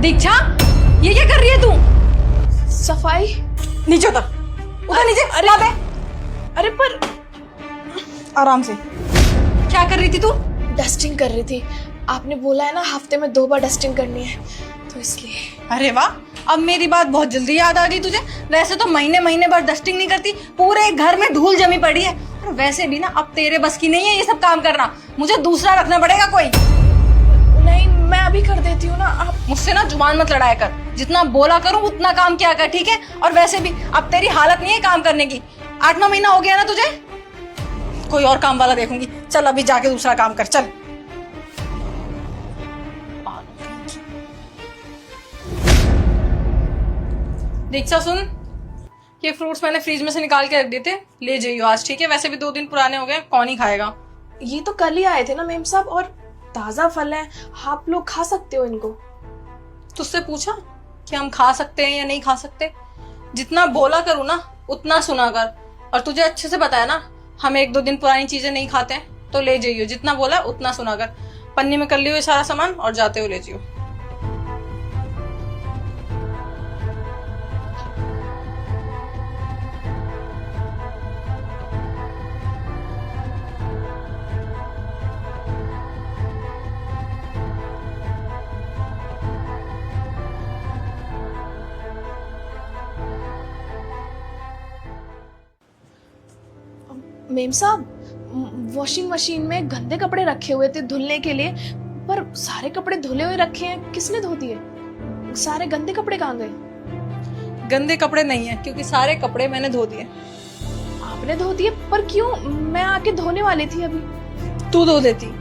दीक्षा, ये क्या कर रही है तू? सफाई। नीचे उतर, उतर नीचे। अरे वहाँ पे अरे पर आराम से। क्या कर रही थी तू? डस्टिंग कर रही थी। आपने बोला है ना हफ्ते में 2 बार डस्टिंग करनी है, तो इसलिए। अरे वाह, अब मेरी बात बहुत जल्दी याद आ गई तुझे। वैसे तो महीने महीने भर डस्टिंग नहीं करती, पूरे घर में धूल जमी पड़ी है। और वैसे भी ना अब तेरे बस की नहीं है ये सब काम करना, मुझे दूसरा रखना पड़ेगा कोई। नहीं, मैं अभी कर देती हूँ ना। आप मुझसे ना जुबान मत लड़ाया कर, जितना बोला करूँ उतना काम किया कर, ठीक है? और वैसे भी अब तेरी हालत नहीं है काम करने की। 8-9 महीना हो गया ना तुझे, कोई और काम वाला देखूंगी। चल अभी जाके दूसरा काम कर, चल। दीक्षा सुन, ये फ्रूट्स मैंने फ्रिज में से निकाल के रख दिए थे, ले जाइयो आज, ठीक है? वैसे भी 2 दिन पुराने हो गए, कौन ही खाएगा। ये तो कल ही आए थे ना मेम साहब, और ताजा फल है, आप लोग खा सकते हो इनको। तुझसे पूछा कि हम खा सकते हैं या नहीं खा सकते? जितना बोला करूँ ना उतना सुना कर। और तुझे अच्छे से पता है ना हम 1-2 दिन पुरानी चीजें नहीं खाते हैं, तो ले जाइयो, जितना बोला उतना सुना कर। पन्नी में कर लियो ये सारा सामान और जाते हो ले जाइयो। मेम साहब, वॉशिंग मशीन में गंदे कपड़े रखे हुए थे धुलने के लिए, पर सारे कपड़े धुले हुए रखे हैं, किसने धो दिए? सारे गंदे कपड़े कहाँ गए? गंदे कपड़े नहीं है, क्योंकि सारे कपड़े मैंने धो दिए। आपने धो दिए? पर क्यों? मैं आके धोने वाली थी अभी। तू धो देती?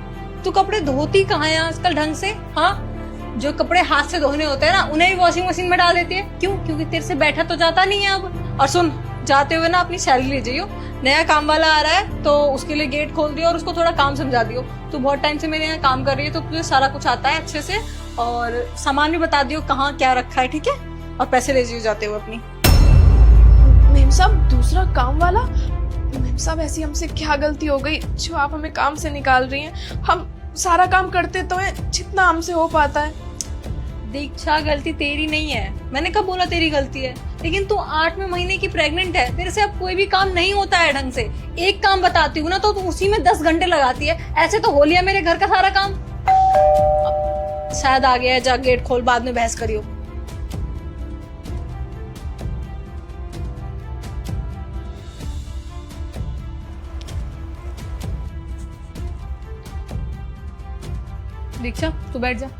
तू कपड़े धोती कहाँ है आजकल ढंग से? हाँ, जो कपड़े हाथ से धोने होते हैं ना उन्हें भी वॉशिंग मशीन में डाल देती है। क्यों? क्योंकि तेरे से बैठा तो जाता नहीं है अब। और सुन, जाते हुए ना अपनी सैलरी ले जाइयो। नया काम वाला आ रहा है तो उसके लिए गेट खोल दियो और उसको थोड़ा काम समझा दियो। तू बहुत टाइम से मेरे यहाँ काम कर रही है तो तुझे सारा कुछ आता है अच्छे से, और सामान भी बता दियो कहाँ क्या रखा है, ठीक है? और पैसे ले जाइयो जाते हुए अपनी। मेम साहब, दूसरा काम वाला? मेम साहब, ऐसी हमसे क्या गलती हो गई जो आप हमें काम से निकाल रही हैं? हम सारा काम करते तो हैं जितना हमसे हो पाता है। दीक्षा, गलती तेरी नहीं है, मैंने कब बोला तेरी गलती है? लेकिन तू 8वें महीने की प्रेग्नेंट है, तेरे से अब कोई भी काम नहीं होता है ढंग से। एक काम बताती हूँ ना तो तू उसी में 10 घंटे लगाती है। ऐसे तो हो लिया मेरे घर का सारा काम। अब शायद आ गया है, जा गेट खोल, बाद में बहस करियो। दीक्षा, तू बैठ जा।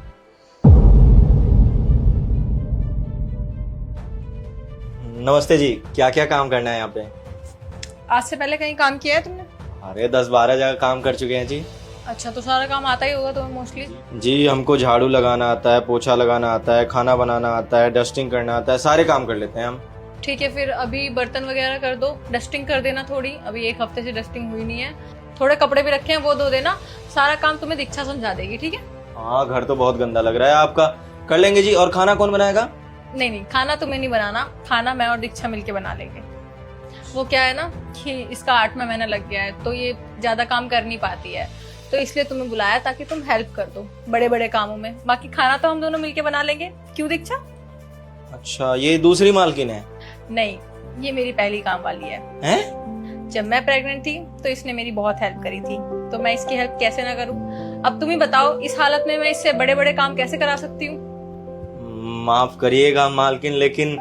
नमस्ते जी, क्या क्या काम करना है यहाँ पे? आज से पहले कहीं काम किया है तुमने? अरे 10-12 जगह काम कर चुके हैं जी। अच्छा, तो सारा काम आता ही होगा तुम्हें मोस्टली। जी, हमको झाड़ू लगाना आता है, पोछा लगाना आता है, खाना बनाना आता है, डस्टिंग करना आता है, सारे काम कर लेते हैं हम। ठीक है, फिर अभी बर्तन वगैरह कर दो, डस्टिंग कर देना थोड़ी। अभी 1 हफ्ते से डस्टिंग हुई नहीं है। थोड़े कपड़े भी रखे हैं वो धो देना। सारा काम तुम्हें दीक्षा समझा देगी, ठीक है? हाँ, घर तो बहुत गंदा लग रहा है आपका। कर लेंगे जी। और खाना कौन बनाएगा? नहीं नहीं, खाना तुम्हें नहीं बनाना, खाना मैं और दीक्षा मिलके बना लेंगे। वो क्या है ना कि इसका 8वां महीना लग गया है तो ये ज्यादा काम कर नहीं पाती है, तो इसलिए तुम्हें बुलाया ताकि तुम हेल्प कर दो बड़े बड़े कामों में। बाकी खाना तो हम दोनों मिलके बना लेंगे। क्यों दीक्षा? अच्छा, ये दूसरी मालकिन है? नहीं, ये मेरी पहली काम वाली है। हैं? जब मैं प्रेग्नेंट थी तो इसने मेरी बहुत हेल्प करी थी, तो मैं इसकी हेल्प कैसे ना करूं? अब तुम ही बताओ, इस हालत में मैं इससे बड़े बड़े काम कैसे करा सकती हूँ? माफ करिएगा मालकिन, लेकिन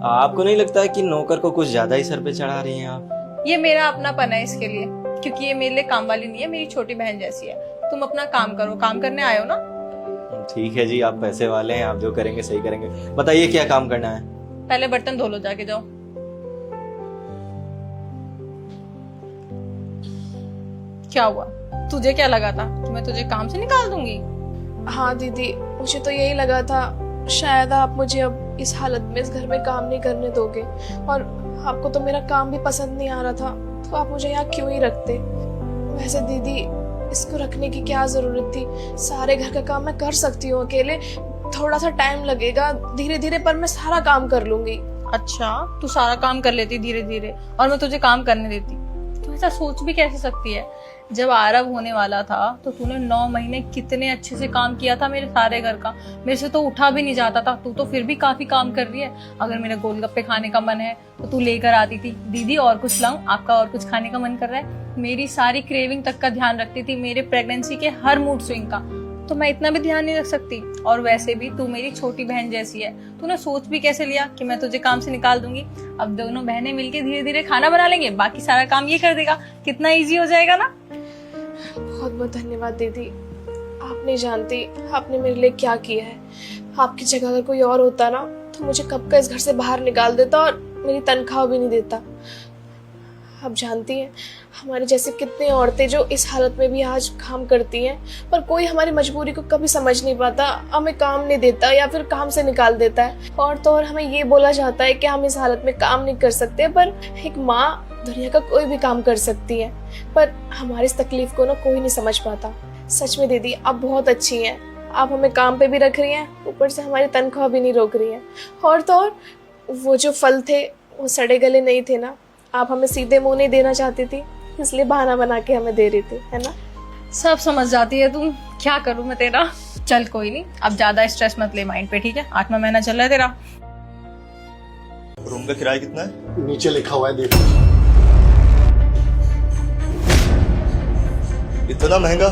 आपको नहीं लगता है कि नौकर को कुछ ज्यादा ही सर पे चढ़ा रही हैं आप? ये मेरा अपनापन है इसके लिए, क्योंकि ये मेरे लिए काम वाली नहीं है, मेरी छोटी बहन जैसी है। तुम अपना काम करो, काम करने आए हो ना। ठीक है जी, आप पैसे वाले हैं, आप जो करेंगे सही करेंगे। बताइए क्या काम करना है? पहले बर्तन धो लो, जाके जाओ। क्या हुआ? तुझे क्या लगा था कि मैं तुझे काम से निकाल दूंगी? हाँ दीदी, मुझे तो यही लगा था शायद आप मुझे अब इस हालत में इस घर में काम नहीं करने दोगे, और आपको तो मेरा काम भी पसंद नहीं आ रहा था, तो आप मुझे यहाँ क्यों ही रखते? वैसे दीदी, इसको रखने की क्या जरूरत थी? सारे घर का काम मैं कर सकती हूँ अकेले, थोड़ा सा टाइम लगेगा धीरे धीरे, पर मैं सारा काम कर लूंगी। अच्छा, तू सारा काम कर लेती धीरे धीरे और मैं तुझे काम करने देती? तू ऐसा सोच भी कैसे सकती है? जब आरव होने वाला था तो तूने 9 महीने कितने अच्छे से काम किया था मेरे सारे घर का। मेरे से तो उठा भी नहीं जाता था, तू तो फिर भी काफी काम कर रही है। अगर मेरा गोलगप्पे खाने का मन है तो तू लेकर आती थी, दीदी और कुछ लाऊं, आपका और कुछ खाने का मन कर रहा है। मेरी सारी क्रेविंग तक का ध्यान रखती थी, मेरे प्रेगनेंसी के हर मूड स्विंग का। तो मैं इतना भी ध्यान नहीं रख सकती? और वैसे भी तू मेरी छोटी बहन जैसी है, तूने सोच भी कैसे लिया कि मैं तुझे काम से निकाल दूंगी? अब दोनों बहनें मिलके धीरे धीरे खाना बना लेंगे, बाकी सारा काम ये कर देगा। कितना इजी हो जाएगा ना। बहुत बहुत धन्यवाद दीदी। आप नहीं जानती आपने मेरे लिए क्या किया है। आपकी जगह अगर कोई और होता ना तो मुझे कब का इस घर से बाहर निकाल देता और मेरी तनख्वाह भी नहीं देता। आप जानती हैं हमारी जैसे कितनी औरतें जो इस हालत में भी आज काम करती हैं, पर कोई हमारी मजबूरी को कभी समझ नहीं पाता, हमें काम नहीं देता या फिर काम से निकाल देता है। और तो और हमें ये बोला जाता है कि हम इस हालत में काम नहीं कर सकते, पर एक माँ दुनिया का कोई भी काम कर सकती है। पर हमारी इस तकलीफ को ना कोई नहीं समझ पाता। सच में दीदी आप बहुत अच्छी हैं। आप हमें काम पे भी रख रही हैं, ऊपर से हमारी तनख्वाह भी नहीं रोक रही हैं। और तो और वो जो फल थे वो सड़े गले नहीं थे ना, आप हमें सीधे मुंह नहीं देना चाहती थी, इसलिए बहाना बना के हमें दे रही थी, है ना। सब समझ जाती है तुम, क्या करूं मैं तेरा। चल कोई नहीं, अब ज्यादा स्ट्रेस मत ले माइंड पे, ठीक है। 8वां महीना चल रहा है तेरा। रूम का किराया कितना है? नीचे लिखा हुआ है, देख लीजिए। इतना महंगा?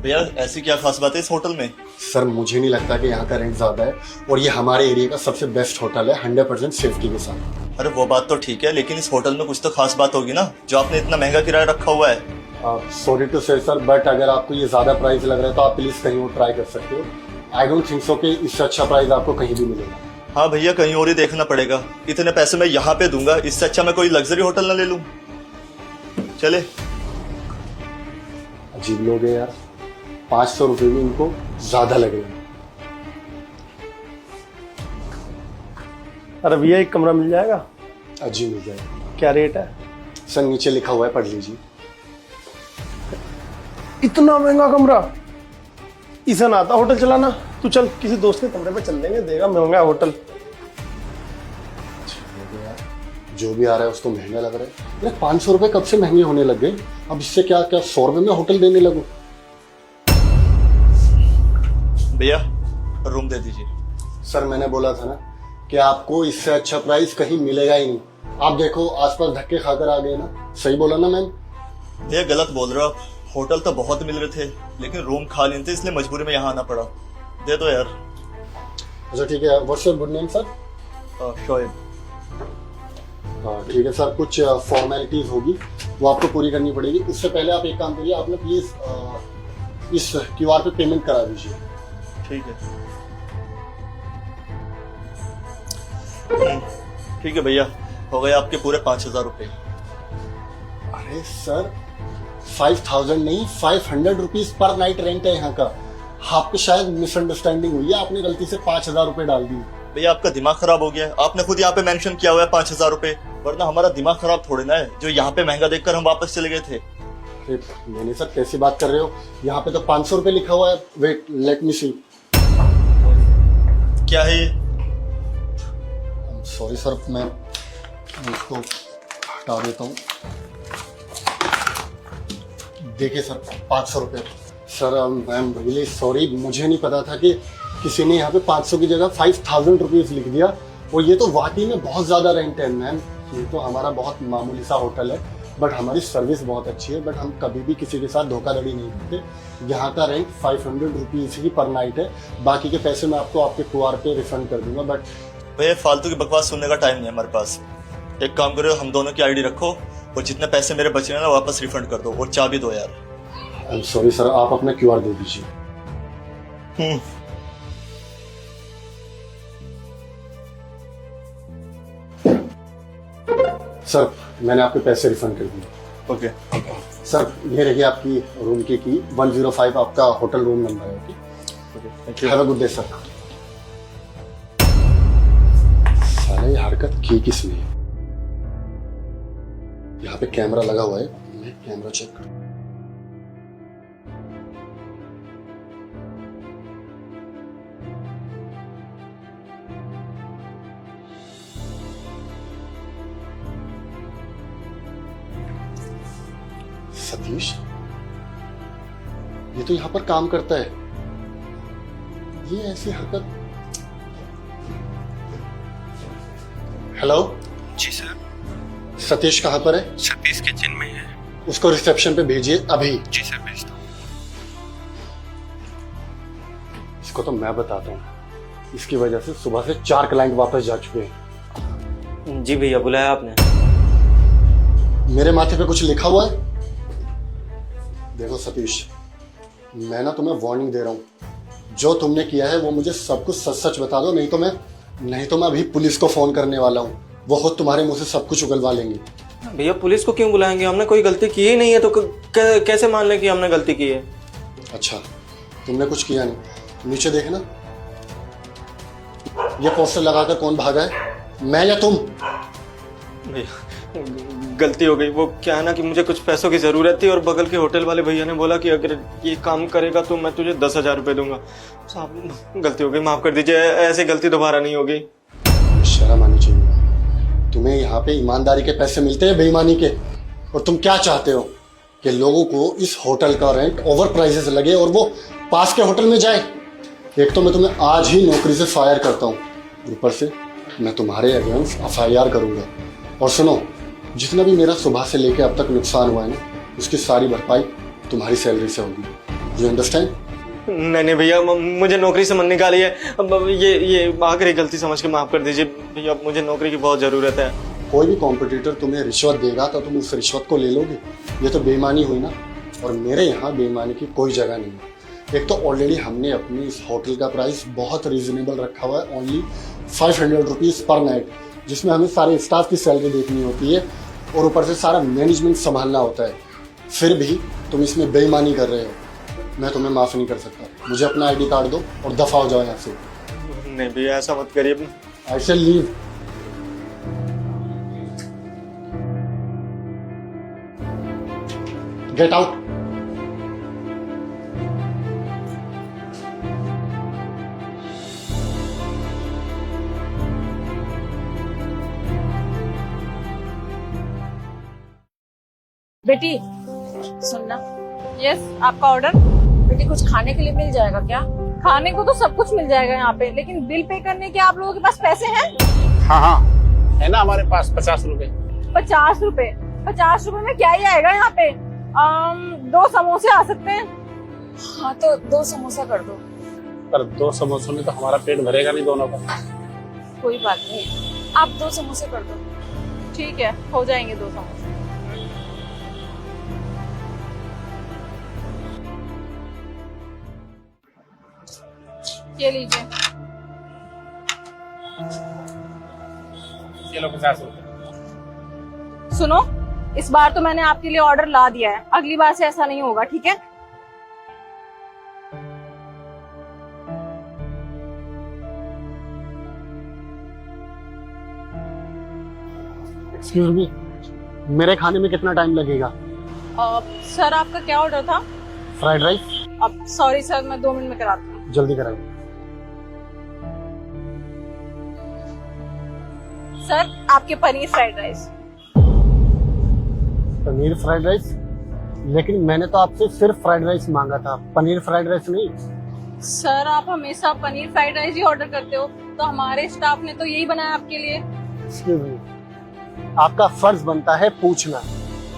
भैया ऐसी क्या खास बात है इस होटल में? सर मुझे नहीं लगता कि यहाँ का रेंट ज्यादा है, और ये हमारे एरिया का सबसे बेस्ट होटल है 100% सेफ्टी के साथ। अरे वो बात तो ठीक है, लेकिन इस होटल में कुछ तो खास बात होगी ना, जो आपने इतना महंगा किराया रखा हुआ है। सॉरी टू से सर, बट अगर आपको ये ज्यादा प्राइस लग रहा है तो आप प्लीज कहीं और ट्राई कर सकते हो। आई डोंट थिंक सो कि इससे अच्छा प्राइस आपको कहीं भी मिलेगा। हाँ भैया, कहीं और ही देखना पड़ेगा। इतने पैसे मैं यहाँ पे दूंगा, इससे अच्छा मैं कोई लग्जरी होटल ना ले लूं। चले। अजीब लोग है यार, 500 रुपये भी इनको ज्यादा लगेगा। अरे भैया एक कमरा मिल जाएगा? अजीब मिल जाएगा। क्या रेट है? सर नीचे लिखा हुआ है, पढ़ लीजिए। इतना महंगा कमरा? इसे ना आता होटल चलाना। तू चल किसी दोस्त के कमरे पे चल लेंगे, देगा महंगा होटल। जो भी आ रहा है उसको महंगा लग रहा है। अरे 500 रुपये कब से महंगे होने लग गए? अब इससे क्या क्या 100 रुपये में होटल देने लगूं? भैया रूम दे दीजिए। सर मैंने बोला था ना कि आपको इससे अच्छा प्राइस कहीं मिलेगा ही नहीं। आप देखो आसपास धक्के खाकर आ गए ना। सही बोला ना मैम? भैया गलत बोल रहे हो आप। होटल तो बहुत मिल रहे थे, लेकिन रूम खाली नहीं थे, इसलिए मजबूरी में यहाँ आना पड़ा। दे दो यार। अच्छा ठीक है। What's your good name sir? Shoaib. हाँ ठीक है सर, कुछ फॉर्मेलिटीज होगी वो आपको पूरी करनी पड़ेगी। उससे पहले आप एक काम करिए, आप ना प्लीज इस क्यूआर पे पेमेंट करा दीजिए। ठीक है। ठीक है भैया, हो गए आपके पूरे 5000 रुपये। अरे सर 5000 नहीं, 500 रुपीज पर नाइट रेंट है यहाँ का। आपको शायद मिसअंडरस्टैंडिंग हुई है, आपने गलती से 5000 रुपये डाल दी। भैया आपका दिमाग खराब हो गया है। आपने खुद यहाँ पे मेंशन किया हुआ है 5000 रुपये, वरना हमारा दिमाग खराब थोड़ी ना है जो यहाँ पे महंगा देखकर हम वापस चले गए थे। अरे मैंने सर कैसी बात कर रहे हो? यहाँ पे तो 500 रुपये लिखा हुआ है। वेट लेट मी सी। क्या है ये? सॉरी सर, मैं इसको हटा देता हूँ। देखिए सर 500 रुपये। Sir I am really sorry, मुझे नहीं पता था कि किसी ने यहाँ पे 500 की जगह 5000 रुपीज़ लिख दिया। और ये तो वाकई में बहुत ज़्यादा रेंट है मैम। ये तो हमारा बहुत मामूली सा होटल है, बट हमारी सर्विस बहुत अच्छी है। बट हम कभी भी किसी के साथ धोखाधड़ी नहीं करते। यहाँ का रेंट 500 रुपीज़ ही पर नाइट है। बाकी के पैसे मैं आपको आपके क्यूआर पे रिफंड कर दूंगा। बट भैया फालतू की बकवास सुनने का टाइम नहीं है हमारे पास। एक काम करो, हम दोनों की आईडी रखो और जितने पैसे मेरे बचे हैं ना वापस रिफंड कर दो, और चाबी दो यार। आई एम सॉरी सर, आप अपना क्यूआर दे दीजिए। सर मैंने आपके पैसे रिफंड कर दिए। ओके सर ये रही आपकी रूम की 105 आपका होटल रूम नंबर है। Okay, have a good day sir. साले ये हरकत की किसने? यहाँ पे कैमरा लगा हुआ है, मैं कैमरा चेक करूँ। सतीश ये तो यहाँ पर काम करता है, ये ऐसी हरकत। हेलो जी सर। सतीश कहाँ पर है? सतीश किचन में है। उसको रिसेप्शन पे भेजिए अभी। जी सर, भेजता हूँ। इसको तो मैं बताता हूँ, इसकी वजह से सुबह से 4 क्लाइंट वापस जा चुके हैं। जी भैया, बुलाया आपने? मेरे माथे पे कुछ लिखा हुआ है? देखो सतीश, मैं ना तुम्हें वार्निंग दे रहा हूँ, जो तुमने किया है वो मुझे सब कुछ सच सच बता दो, नहीं तो मैं अभी पुलिस को फोन करने वाला हूँ। वो खुद तुम्हारे मुंह से सब कुछ उगलवा लेंगे। भैया पुलिस को क्यों बुलाएंगे? हमने कोई गलती की ही नहीं है, तो कैसे मान लें कि हमने गलती की है? अच्छा, तुमने कुछ किया नहीं? नीचे देखना, ये पोस्टर लगाकर कौन भागा है, मैं या तुम? भैया गलती हो गई। वो क्या है ना कि मुझे कुछ पैसों की ज़रूरत थी और बगल के होटल वाले भैया ने बोला कि अगर ये काम करेगा तो मैं तुझे 10,000 रुपये दूंगा। साहब गलती हो गई, माफ़ कर दीजिए, ऐसी गलती दोबारा नहीं होगी। शर्म आनी चाहिए। तुम्हें यहाँ पे ईमानदारी के पैसे मिलते हैं बेईमानी के? और तुम क्या चाहते हो कि लोगों को इस होटल का रेंट ओवर प्राइसेस लगे और वो पास के होटल में जाए? एक तो मैं तुम्हें आज ही नौकरी से फायर करता हूँ, ऊपर से मैं तुम्हारे अगेंस्ट FIR करूँगा। और सुनो, जितना भी मेरा सुबह से लेके अब तक नुकसान हुआ है ना, उसकी सारी भरपाई तुम्हारी सैलरी से होगी। You understand? नहीं भैया, मुझे नौकरी से मत निकालिए। अब ये आखिरी गलती समझ के माफ़ कर दीजिए भैया, मुझे नौकरी की बहुत ज़रूरत है। कोई भी कॉम्पिटिटर तुम्हें रिश्वत देगा तो तुम उस रिश्वत को ले लोगे? ये तो बेईमानी हुई ना, और मेरे यहाँ बेईमानी की कोई जगह नहीं है। एक तो ऑलरेडी हमने अपने इस होटल का प्राइस बहुत रीजनेबल रखा हुआ है, ओनली 500 रुपीज़ पर नाइट, जिसमें हमें सारे स्टाफ की सैलरी देखनी होती है और ऊपर से सारा मैनेजमेंट संभालना होता है। फिर भी तुम इसमें बेईमानी कर रहे हो, मैं तुम्हें माफ़ नहीं कर सकता। मुझे अपना ID कार्ड दो और दफा हो जाओ यहाँ से। नहीं भैया, ऐसा मत करिए। आई शैल लीव। Get out. बेटी सुनना, यस, आपका ऑर्डर? बेटी कुछ खाने के लिए मिल जाएगा क्या? खाने को तो सब कुछ मिल जाएगा यहाँ पे, लेकिन बिल पे करने के आप लोगों के पास पैसे हैं? हाँ हाँ है ना, हमारे पास 50 रुपए। 50 रुपए? 50 रुपए में क्या ही आएगा यहाँ पे? 2 समोसे आ सकते हैं। हाँ तो 2 समोसा कर दो। पर 2 समोसों में तो हमारा पेट भरेगा नहीं दोनों का। कोई बात नहीं, आप 2 समोसे कर दो। ठीक है, हो जाएंगे 2 समोसे। ये लीजिए। ये लो 50 रुपए। सुनो, इस बार तो मैंने आपके लिए ऑर्डर ला दिया है, अगली बार से ऐसा नहीं होगा, ठीक है? एक्सक्यूज मी, मेरे खाने में कितना टाइम लगेगा? सर आपका क्या ऑर्डर था? Fried rice. अब सॉरी सर, मैं 2 मिनट में कराती हूँ। जल्दी कराइए। सर आपके paneer fried rice. Paneer fried rice? लेकिन मैंने तो आपसे सिर्फ फ्राइड राइस मांगा था, पनीर फ्राइड राइस नहीं। सर आप हमेशा पनीर फ्राइड राइस ही ऑर्डर करते हो, तो हमारे स्टाफ ने तो यही बनाया आपके लिए। एक्सक्यूज मी, आपका फर्ज बनता है पूछना।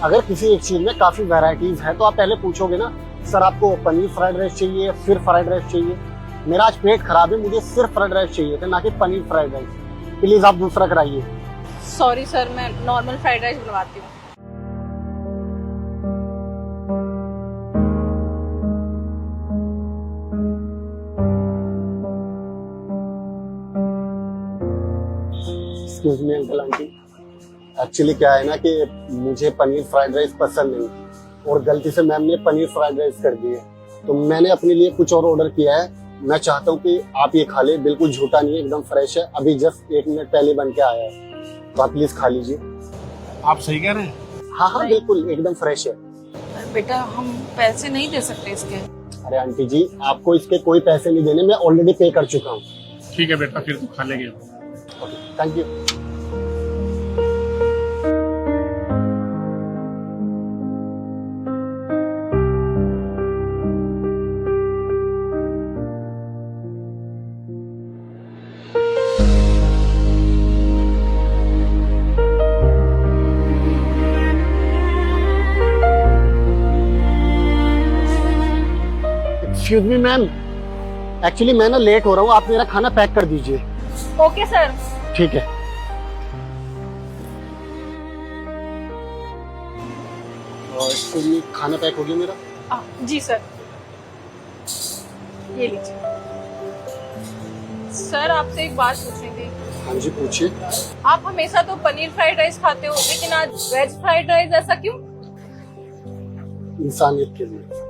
अगर किसी एक चीज में काफी वैरायटीज है तो आप पहले पूछोगे ना, सर आपको पनीर फ्राइड राइस चाहिए, फिर फ्राइड राइस चाहिए। मेरा आज पेट खराब है, मुझे सिर्फ फ्राइड राइस चाहिए थे, ना कि पनीर फ्राइड राइस। प्लीज आप दूसरा कराइए। सॉरी सर, मैं नॉर्मल फ्राइड राइस बनवाती हूँ। Excuse me uncle aunty, actually क्या है ना कि मुझे पनीर फ्राइड राइस पसंद नहीं, और गलती से मैम ने पनीर फ्राइड राइस कर दी है, तो मैंने अपने लिए कुछ और ऑर्डर किया है। मैं चाहता हूँ कि आप ये खा ले, बिल्कुल झूठा नहीं है, एकदम फ्रेश है, अभी जस्ट 1 मिनट पहले बन के आया है, तो आप प्लीज खा लीजिए। आप सही कह रहे हैं। हाँ हाँ बिल्कुल एकदम फ्रेश है। बेटा हम पैसे नहीं दे सकते इसके। अरे आंटी जी, आपको इसके कोई पैसे नहीं देने, मैं ऑलरेडी पे कर चुका हूँ। ठीक है बेटा, फिर तो खा लेंगे। Thank you. Excuse me ma'am, actually मैं ना लेट हो रहा हूँ, आप मेरा खाना पैक कर दीजिए। Okay sir. ठीक है। और excuse me, खाना पैक हो गया मेरा? जी सर, ये लीजिए। सर आपसे एक बात पूछनी थी। हाँ जी पूछिए। आप हमेशा तो पनीर फ्राइड राइस खाते हो, लेकिन आज वेज फ्राइड राइस, ऐसा क्यों? इंसानियत के लिए।